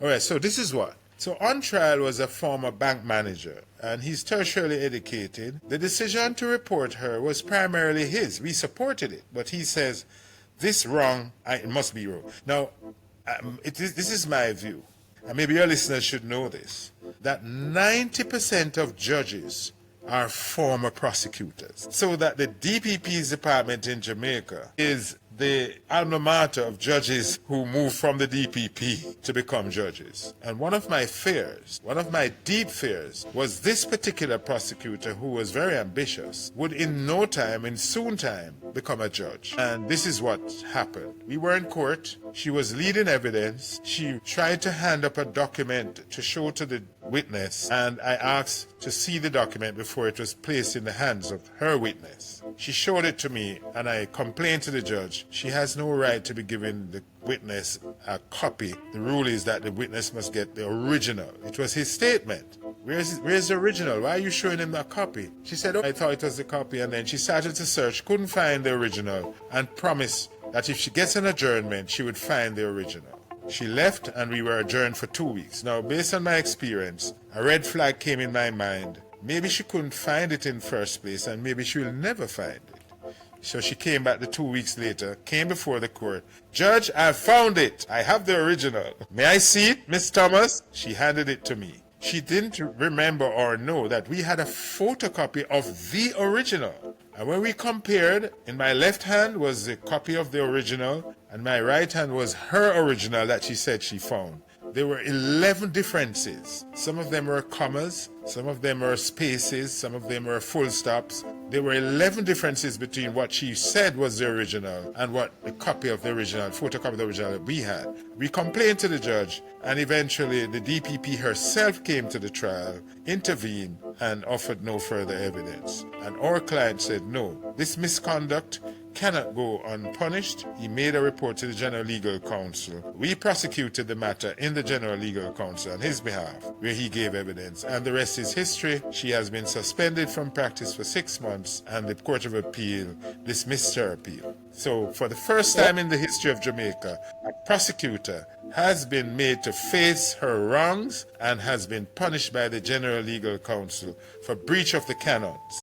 All right, so this is what. So on trial was a former bank manager, and he's tertiarily educated. The decision to report her was primarily his. We supported it, but he says, this wrong, it must be wrong. Now, this is my view, and maybe your listeners should know this, that 90% of judges are former prosecutors. So that the DPP's department in Jamaica is the alma mater of judges who move from the DPP to become judges. And one of my fears, one of my deep fears, was this particular prosecutor, who was very ambitious, would in no time, in soon time, become a judge. And this is what happened. We were in court. She was leading evidence. She tried to hand up a document to show to the witness, and I asked to see the document before it was placed in the hands of her witness. She showed it to me, and I complained to the judge. She has no right to be giving the witness a copy. The rule is that the witness must get the original. It was his statement. Where's the original? Why are you showing him a copy? She said, oh, I thought it was the copy, and then she started to search, couldn't find the original, and promised that if she gets an adjournment, she would find the original. She left, and we were adjourned for 2 weeks. Now, based on my experience, a red flag came in my mind. Maybe she couldn't find it in first place, and maybe she will never find it. So she came back the 2 weeks later, came before the court. Judge, I found it. I have the original. May I see it, Miss Thomas? She handed it to me. She didn't remember or know that we had a photocopy of the original. And when we compared, in my left hand was the copy of the original, and my right hand was her original that she said she found. There were 11 differences. Some of them were commas, some of them were spaces, some of them were full stops. There were 11 differences between what she said was the original and what the copy of the original, photocopy of the original that we had. We complained to the judge, and eventually the DPP herself came to the trial, intervened, and offered no further evidence. And our client said, no, this misconduct cannot go unpunished. He made a report to the General Legal Counsel. We prosecuted the matter in the General Legal Counsel on his behalf, where he gave evidence, and the rest is history. She has been suspended from practice for 6 months, and the Court of Appeal dismissed her appeal. So, for the first time in the history of Jamaica, a prosecutor has been made to face her wrongs and has been punished by the General Legal Counsel for breach of the canons.